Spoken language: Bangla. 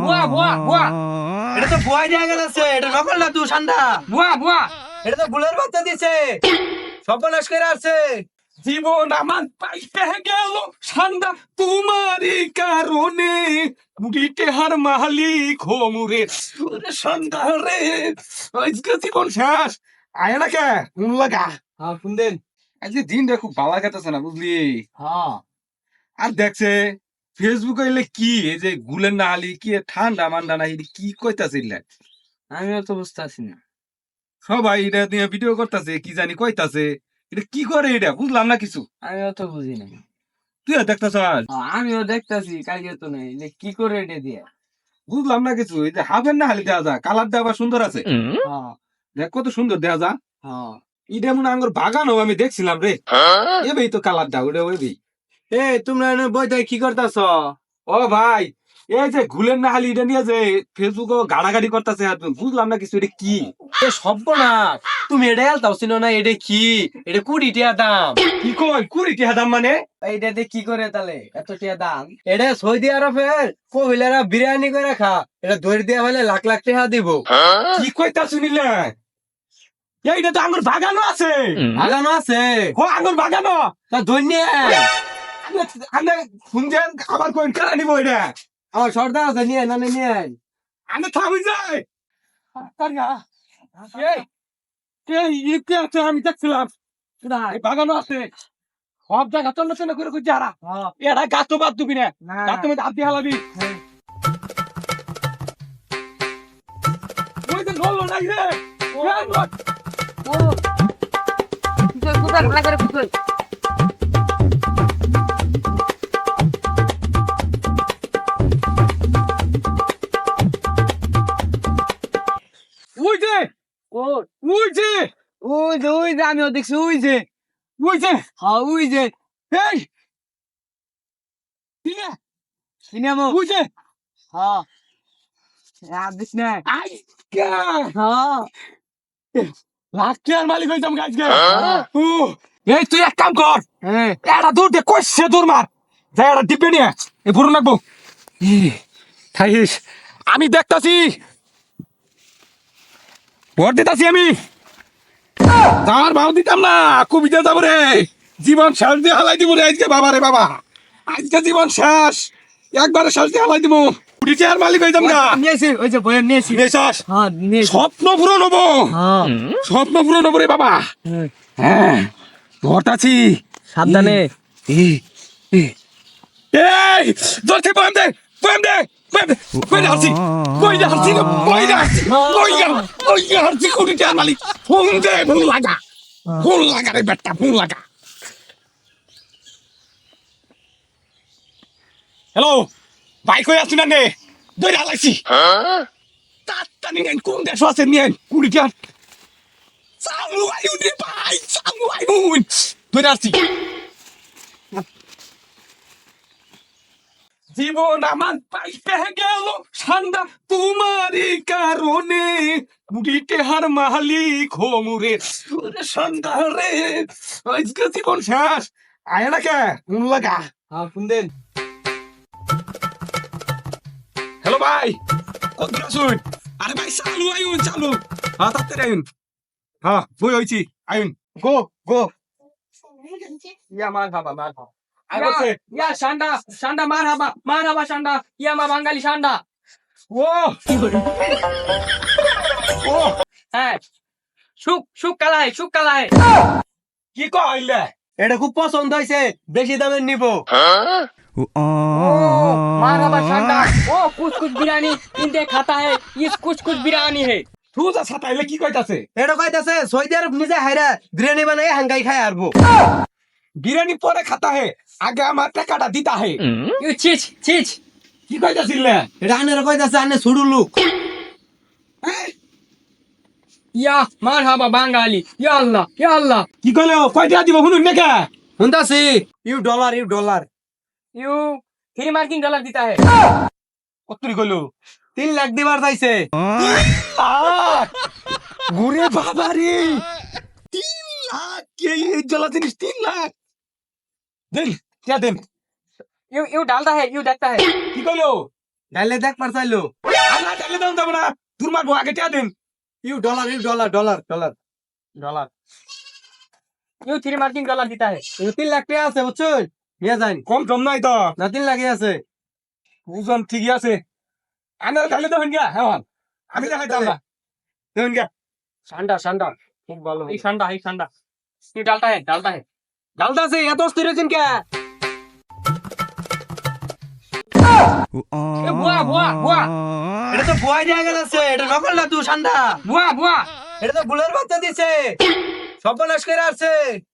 ভুয়া ভুয়া ভুয়া এটা তো ভুয়া দিয়া গেছে, এটা নকল না তুই ঠান্ডা। ভুয়া ভুয়া এটা তো গুলের বাচ্চা দিছে, সর্বনাশ করে আসছে। জীবন আমার পাইতে গেল ঠান্ডা তোমারই কারণে, বুড়িতে হার মালিক হোমরে সন্ধ্যা রে, আজকে জীবন শেষ। আয় না কে কোন লাগা হ্যাঁ ফোন দেন। আজকে দিনটা খুব ভালো কাটতেছে না বুঝলি। হ্যাঁ আর দেখছে ফেসবুকে এলে কি এই যে গুলের না হালি কি ঠান্ডা মান্ডা না এটা কি কইতাছিল, আমিও তো বুঝতে পারছি না। সবাই এটা নিয়ে ভিডিও করতেছে কি জানি কইতাছে, এটা কি করে এটা বুঝলাম না কিছু। আমিও তো বুঝি না। তুই দেখতেছ আমিও দেখতাছি, কালকে তো নেই যে কি করে এটা দিয়ে। বুঝলাম না কিছু। এই যে হাফের না হালি দেওয়া যা, কালার দেওয়া সুন্দর আছে, হ্যাঁ দেখ কত সুন্দর দেওয়া যা। হ্যাঁ। এটা মনে আঙ্গুর বাগানো আমি দেখছিলাম রে, এবেই তো কালার দাও ওটা ওইবেই। এ তোমরা বইতে কি করতেছ? ও ভাই এই যে গুলের না হালি এটা নিয়ে যে ফেসবুকে গাড়াগাড়ি করতেছে, বুঝলাম না কিছু এটা কি। এ সর্বনাশ, তুমি এটা এলতাও চিনো না? এটা কি? এটা 20 টাকা দাম। কি কই 20 টাকা দাম মানে? এইটাতে কি করে তাহলে এত টাকা দাম? এটা সৌদি আরবের কবিলারা বিরিয়ানি করে খা, এটা ধরে দেওয়া হলে লাখ লাখ টাকা দিব। কি কইতা শুনিলে? এইটা তো আঙ্গুর বাগানো আছে। লাগানো আছে ও আঙ্গুর বাগানো তা ধন্যবাদ। আনে শুনছেন আবার কোন কারা নিব এটা? আমার সর্দার আছে, নিয়ে না নিয়ে আয়। আনে থামি যায় আমি দেখছিলাম এই বাগানো আছে, সব জায়গা তন্ন তন্ন করে কই যারা এরা গাছ বাদ দিবি না, গাছ মধ্যে হাত দিয়ে হালাবি। ওই যে ধরলো নাই রে, ওই যে ওই যে ওই যে আমিও দেখছি, ওই যে ওই যে হ্যাঁ ওই যে এই কিনে সিনেমা ওই যে হ্যাঁ আর দিস না। আই কা হ্যাঁ লাখের মালিক হইতাম আজকে। ও এই তুই এক কাম কর, হ্যাঁ এটা দূর দে কইছে দূর মার, যাই এটা ডিপে নিয়ে এই ভরুন রাখবো। খাইস আমি দেখতাছি, ভোট দিতাছি আমি, আমার ভাও দিতাম না, কবিতা যাবো রে, জীবন শেষ দিয়ে হালাই দিব রে আজকে। বাবা রে বাবা, আজকে জীবন শেষ, একবারে শেষ দিয়ে হালাই দিব, উঠিছে আর মালিক হইতাম না। নিয়েছি, ওই যে বইয়ের নিয়েছি। বিশ্বাস হ্যাঁ নিয়েছি। স্বপ্ন পূরণ হবো, হ্যাঁ স্বপ্ন পূরণ হবো রে বাবা। হ্যাঁ ভোট আছি সাবধানে। এই ধরতে বয়াম দে বয়াম দে বয়াম দে, কই যাচ্ছি কই যাচ্ছি কই যাচ্ছি কই যাচ্ছি কোটি টাকার মালিক। ফোন দে, ফোন লাগা, ফোন লাগা রে বেটা, ফোন লাগা। হ্যালো ভাই, কই আছি না নে দই হালাইছি তাড়াতাড়ি নেন, কোন দেশ আছে নিয়ে কোটি টাকা চালু আইউন রে ভাই, চালু আইউন দই আসছি। জীবন আমার পাইতে গেল ঠান্ডা তোমারই কারণে, বুড়িতে হার মালিক হোমরে সন্ধ্যা রে, আজকে জীবন শেষ। আয় না কে কোন লাগা। হ্যাঁ ফোন দেন। হ্যালো ভাই, কত শুন। আরে ভাই চালু আইউন, চালু। হ্যাঁ তাড়াতাড়ি আইউন, হ্যাঁ বই হইছি আইউন, গো গো। ইয়া মার বাবা মার বাবা। আয় বসে ইয়া শান্ডা শান্ডা মারহাবা শান্ডা ইয়া মা বাঙালি শান্ডা। ও ও হ্যাঁ সুক সুক কালা হে কি কইলে? এটা খুব পছন্দ হয়েছে, বেশি দামের নিব। मारहबा शानदा ओ कुछ कुछ बिरयानी इनके खाता है ये कुछ बिरयानी है। তুই যা ছাতাইলে কি কইতাছে? এটা কইতাছে সৌদি আরব নিজে হাইরা বিরিয়ানি বানাই হাঙ্গাই খাই আরবো। বিরিয়ানি পরে খাতা হে, আগে আমার টাকাটা দিতা হে। ये चीज चीज কি কইতাছিলে? এটা আনের কইতাছে আনে ছুড়ু লোক। या मारहबा बंगाली या अल्लाह কি কইলে কয়টা দিব শুনুন নাকি? শুনতাছি ইউ ডলার यू 3 मार्किंग डॉलर देता है। কতরি কইলো? 3 লাখ দিবার চাইছে। ঘুরে বাবা রে, 3 লাখ কে এই জ্বালা জিনিস 3 লাখ দেন, কে দেন? यू डालता है यू देखता है। কি কইলো? ডাইলে দেখ পার চাইলো আল্লাহ ডালে দাম যাবো না দূর মারবো আগে টিয়া দেন ইউ ডলার ডলার डॉलर क्यों 3 मार्किंग डॉलर देता है 3 লাখ টাকা আছে বুঝছেন নিয়ে যান কম টম নাই তো না 3 লাখই আছে বুঝলাম ঠিকই আছে আনার ডালে দেবেন গা হ্যাঁ আমি দেখাইতাম না দেবেন গা शानदार शानदार খুব ভালো ये शानदार ये डालता है ডালদা আছে এত অস্থির হয়েছেন কে ए बुआ এটা তো ভয় দেয়া গেল আছে এটা নকল না তুই ঠান্ডা बुआ এটা তো বুলের বাচ্চা দিছে সর্বনাশ করে আসছে